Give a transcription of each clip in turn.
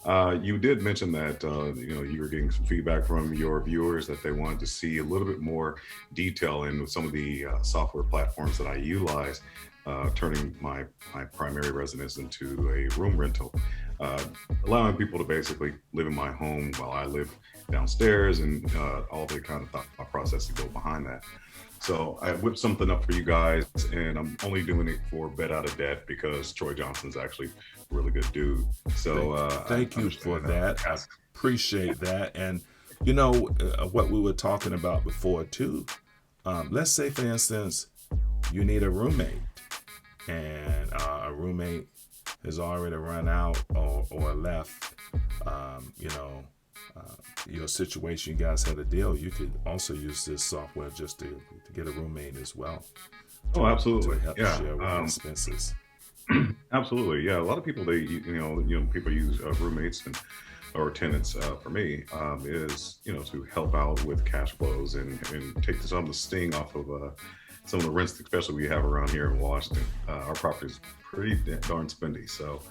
You did mention that you were getting some feedback from your viewers that they wanted to see a little bit more detail in some of the software platforms that I utilize, turning my primary residence into a room rental, uh, allowing people to basically live in my home while I live downstairs, and all the kind of thought process to go behind that. So I whipped something up for you guys, and I'm only doing it for Bet Out of Debt because Troy Johnson's actually a really good dude. So Thank I you for understand that. I ask. appreciate that. And what we were talking about before too. Let's say, for instance, you need a roommate, and a roommate has already run out or left. Um, you know, uh, your situation, you guys had a deal. You could also use this software just to get a roommate as well Oh, to absolutely. help Yeah. share with the expenses. Absolutely. Yeah. A lot of people, people use roommates or tenants, for me, is, to help out with cash flows, and take some of the sting off of some of the rents, especially we have around here in Washington. Our property is pretty darn spendy. So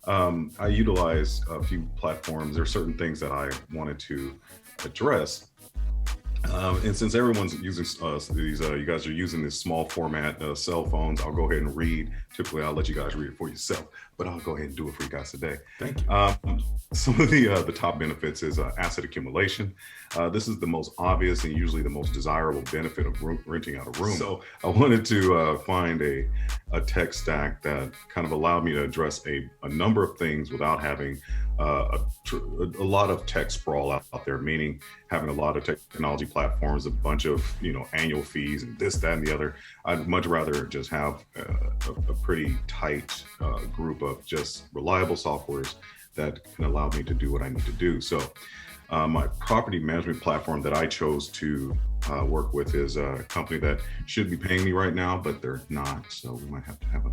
I utilize a few platforms. There are certain things that I wanted to address, and since everyone's using you guys are using this small format cell phones, I'll go ahead and read. Typically, I'll let you guys read it for yourself, but I'll go ahead and do it for you guys today. Thank you. Some of the top benefits is asset accumulation. This is the most obvious and usually the most desirable benefit of renting out a room. So I wanted to find a tech stack that kind of allowed me to address a number of things without having a lot of tech sprawl out there, meaning having a lot of technology platforms, a bunch of annual fees and this, that, and the other. I'd much rather just have a pretty tight group of just reliable softwares that can allow me to do what I need to do. So my property management platform that I chose to work with is a company that should be paying me right now, but they're not. So we might have to have a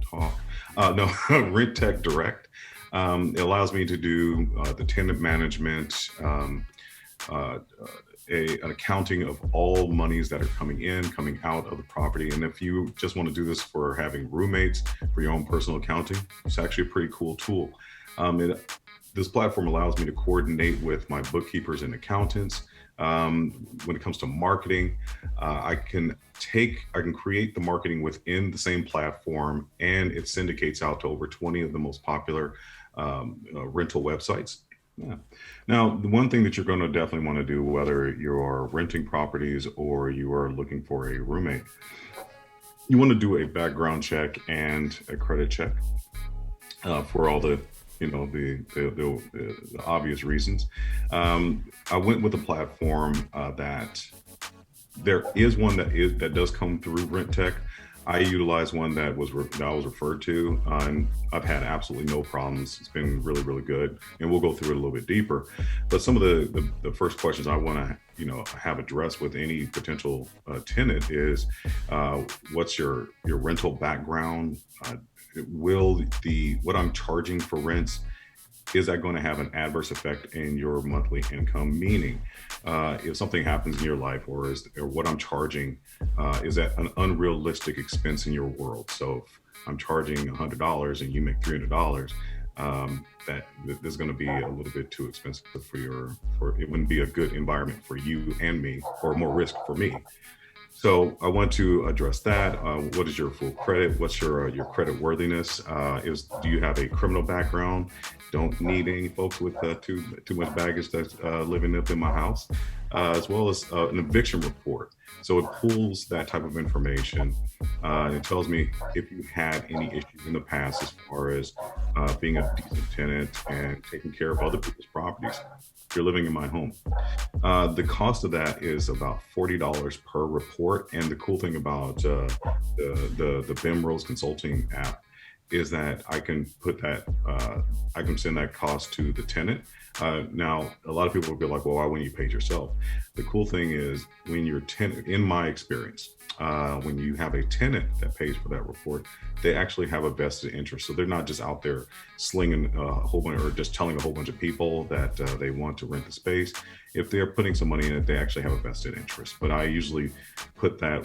talk. No, Rent Tech Direct. It allows me to do the tenant management, uh, an accounting of all monies that are coming in, coming out of the property. And if you just want to do this for having roommates for your own personal accounting, it's actually a pretty cool tool. This platform allows me to coordinate with my bookkeepers and accountants. When it comes to marketing, I can create the marketing within the same platform, and it syndicates out to over 20 of the most popular rental websites. Yeah. Now, the one thing that you're going to definitely want to do, whether you're renting properties or you are looking for a roommate, you want to do a background check and a credit check for all the the obvious reasons. I went with a platform that there is one that does come through Rent Tech. I utilize one that I was referred to, and I've had absolutely no problems. It's been really, really good, and we'll go through it a little bit deeper. But some of the first questions I want to have addressed with any potential tenant is, what's your rental background? Will the what I'm charging for rents, is that going to have an adverse effect in your monthly income? Meaning, if something happens in your life, or what I'm charging, is that an unrealistic expense in your world? So if I'm charging $100 and you make $300, that is going to be a little bit too expensive for it wouldn't be a good environment for you and me, or more risk for me. So I want to address that. What is your full credit? What's your credit worthiness? Do you have a criminal background? Don't need any folks with too much baggage that's living up in my house, as well as an eviction report. So it pulls that type of information. And it tells me if you had any issues in the past as far as being a decent tenant and taking care of other people's properties. You're living in my home. The cost of that is about $40 per report. And the cool thing about the Bimrose Consulting app is that I can send that cost to the tenant. Now, a lot of people will be like, well, why wouldn't you pay it yourself? The cool thing is, when you're tenant, in my experience, when you have a tenant that pays for that report, they actually have a vested interest. So they're not just out there slinging a whole bunch, or just telling a whole bunch of people that they want to rent the space. If they're putting some money in it, they actually have a vested interest. But I usually put that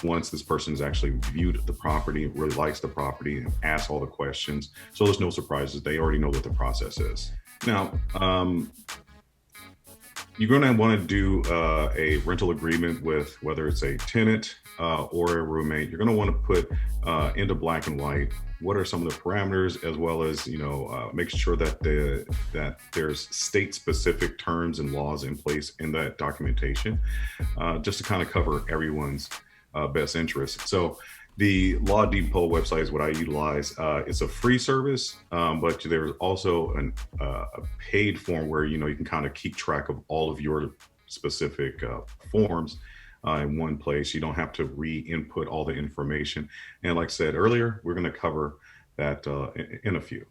once this person's actually viewed the property, really likes the property, and asks all the questions. So there's no surprises. They already know what the process is. Now, you're going to want to do a rental agreement with whether it's a tenant or a roommate. You're going to want to put into black and white what are some of the parameters, as well as making sure that that there's state-specific terms and laws in place in that documentation, just to kind of cover everyone's best interest. So the Law Depot website is what I utilize. It's a free service, but there's also a paid form where you can kind of keep track of all of your specific forms in one place. You don't have to re-input all the information. And like I said earlier, we're going to cover that in a few.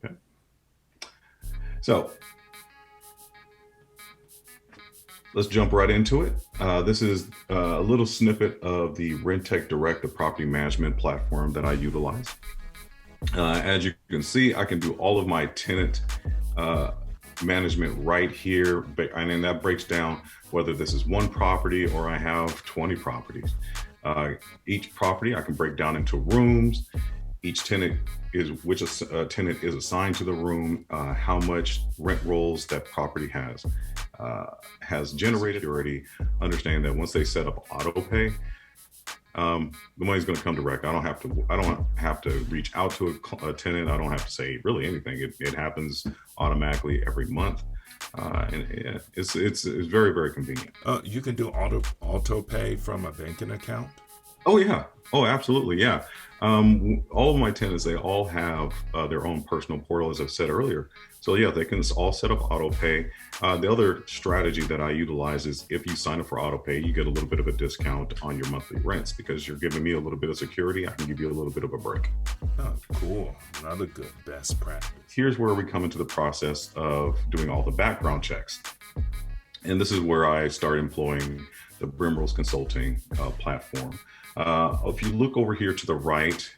Okay. So let's jump right into it. This is a little snippet of the RentTech Direct, the property management platform that I utilize. As you can see, I can do all of my tenant management right here, and then that breaks down whether this is one property or I have 20 properties. Each property I can break down into rooms. Each tenant is which tenant is assigned to the room, how much rent rolls that property has generated. You already understand that once they set up auto pay, the money's going to come direct. I don't have to reach out to a tenant. I don't have to say really anything. It happens automatically every month, and it's very, very convenient. You can do auto pay from a banking account. Oh yeah. Oh, absolutely. Yeah. All of my tenants, they all have their own personal portal, as I've said earlier. So yeah, they can all set up auto pay. The other strategy that I utilize is if you sign up for auto pay, you get a little bit of a discount on your monthly rents because you're giving me a little bit of security. I can give you a little bit of a break. Oh, cool. Another good best practice. Here's where we come into the process of doing all the background checks. And this is where I start employing the Brimrose Consulting platform. If you look over here to the right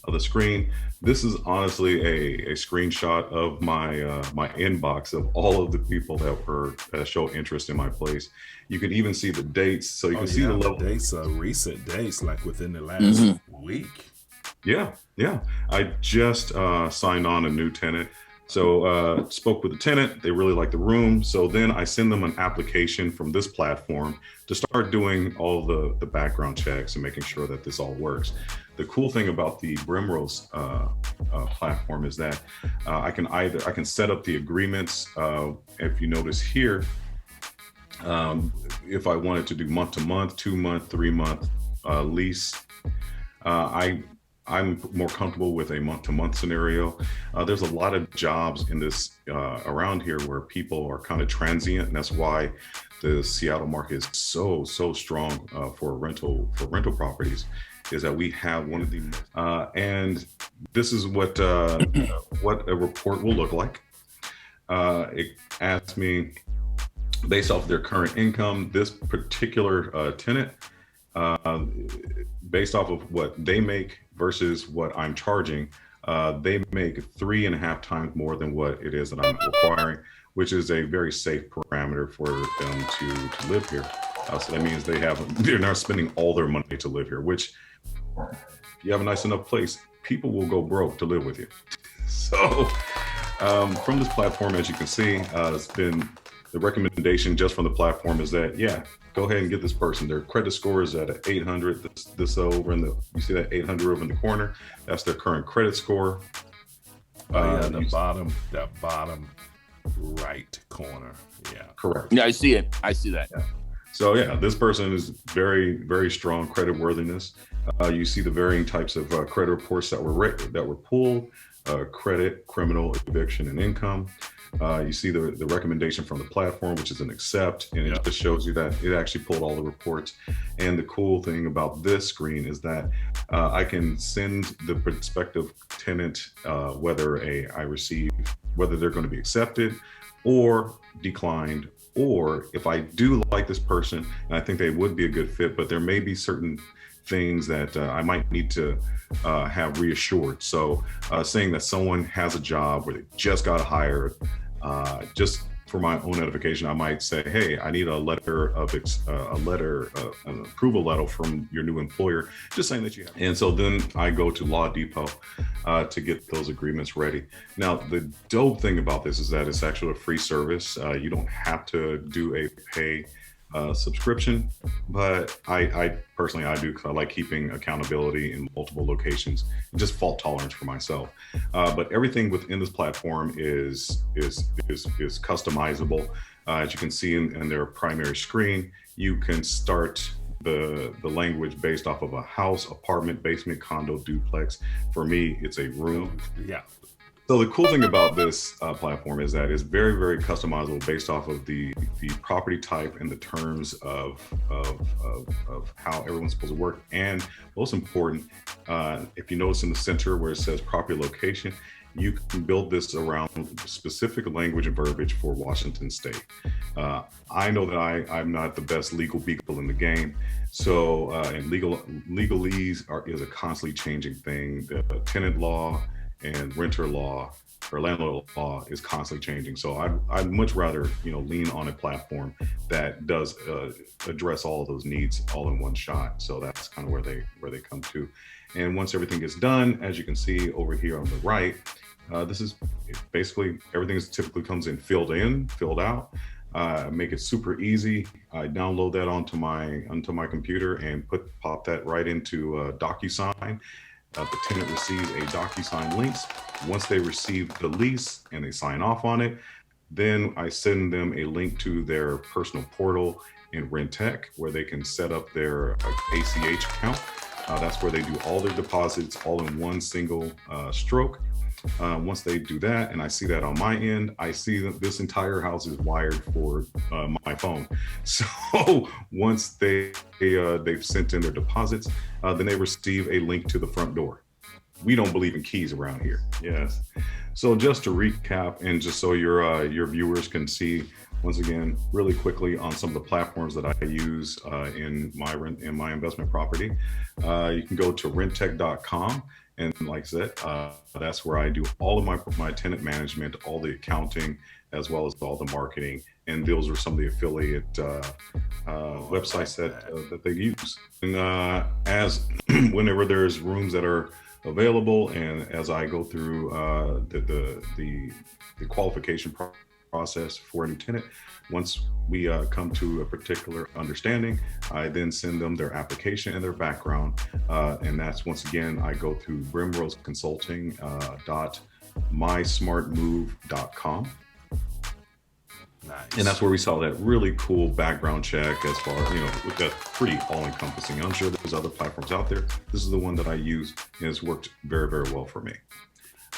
of the screen, this is honestly a screenshot of my my inbox of all of the people that show interest in my place. You can even see the dates, so you can see the level. Dates, recent dates, like within the last week. Yeah. I just signed on a new tenant. So spoke with the tenant, they really like the room. So then I send them an application from this platform to start doing all the background checks and making sure that this all works. The cool thing about the Brimrose platform is that I can set up the agreements. If you notice here, if I wanted to do month to month, 2 month, 3 month lease, I'm more comfortable with a month-to-month scenario. There's a lot of jobs in this around here where people are kind of transient, and that's why the Seattle market is so strong for rental properties. Is that we have one of the and this is what a report will look like. It asks me based off their current income, this particular tenant, based off of what they make versus what I'm charging, they make 3.5 times more than what it is that I'm requiring, which is a very safe parameter for them to live here. So that means they're not spending all their money to live here, which if you have a nice enough place, people will go broke to live with you. So from this platform, as you can see, it's been the recommendation just from the platform is that, yeah, go ahead and get this person. Their credit score is at 800. This over you see that 800 over in the corner. That's their current credit score. That bottom right corner. Yeah. Correct. Yeah, I see it. I see that. Yeah. So yeah, this person is very, very strong credit worthiness. You see the varying types of credit reports that were pulled, credit, criminal, eviction, and income. You see the recommendation from the platform, which is an accept, and it just shows you that it actually pulled all the reports. And the cool thing about this screen is that I can send the prospective tenant whether they're going to be accepted or declined, or if I do like this person and I think they would be a good fit, but there may be certain things that I might need to have reassured. So saying that someone has a job where they just got hired, just for my own edification, I might say, "Hey, I need a letter of an approval letter from your new employer, just saying that you have." And so then I go to Law Depot to get those agreements ready. Now, the dope thing about this is that it's actually a free service. You don't have to do a pay subscription, but I personally I do, because I like keeping accountability in multiple locations and just fault tolerance for myself. But everything within this platform is customizable. As you can see in their primary screen, you can start the language based off of a house, apartment, basement, condo, duplex. For me, it's a room. Yeah. So the cool thing about this platform is that it's very, very customizable based off of the property type and the terms of how everyone's supposed to work. And most important, if you notice in the center where it says property location, you can build this around specific language and verbiage for Washington State. I know that I'm not the best legal beagle in the game. So, and legalese is a constantly changing thing. The tenant law and renter law or landlord law is constantly changing. So I'd much rather, lean on a platform that does address all of those needs all in one shot. So that's kind of where they come to. And once everything gets done, as you can see over here on the right, this is basically everything typically comes in, filled out. Make it super easy. I download that onto my computer and pop that right into DocuSign. The tenant receives a DocuSign link. Once they receive the lease and they sign off on it, then I send them a link to their personal portal in RentTech where they can set up their ACH account. That's where they do all their deposits all in one single stroke. Once they do that, and I see that on my end, I see that this entire house is wired for my phone. So once they've sent in their deposits, then they receive a link to the front door. We don't believe in keys around here. Yes. So just to recap, and just so your viewers can see once again really quickly on some of the platforms that I use in my investment property, you can go to renttech.com. And like I said, that's where I do all of my tenant management, all the accounting, as well as all the marketing. And those are some of the affiliate websites that they use. And as whenever there's rooms that are available, and as I go through the qualification process for a new tenant, once we come to a particular understanding, I then send them their application and their background. And that's, once again, I go through brimroseconsulting.mysmartmove.com. Nice. And that's where we saw that really cool background check as far, that's pretty all-encompassing. I'm sure there's other platforms out there. This is the one that I use, and it's worked very, very well for me.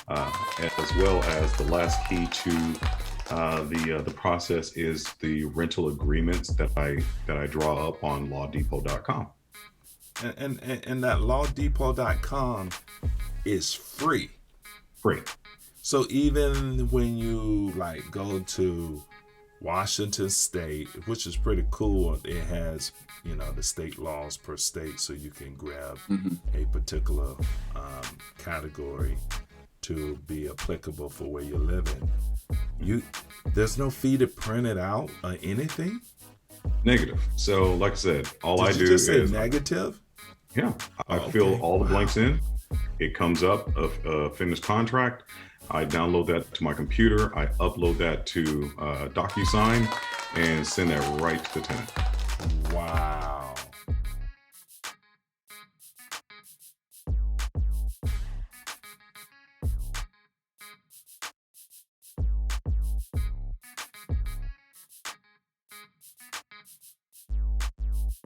As well as the last key to the process is the rental agreements that I draw up on lawdepot.com. And that lawdepot.com is free. Free. So even when you go to Washington State, which is pretty cool, it has the state laws per state, so you can grab a particular category to be applicable for where you're living. There's no fee to print it out or anything? Negative. So like I said, all I do Did you just say is negative? Yeah, I fill all the blanks in. It comes up a finished contract. I download that to my computer. I upload that to DocuSign and send that right to the tenant. Wow.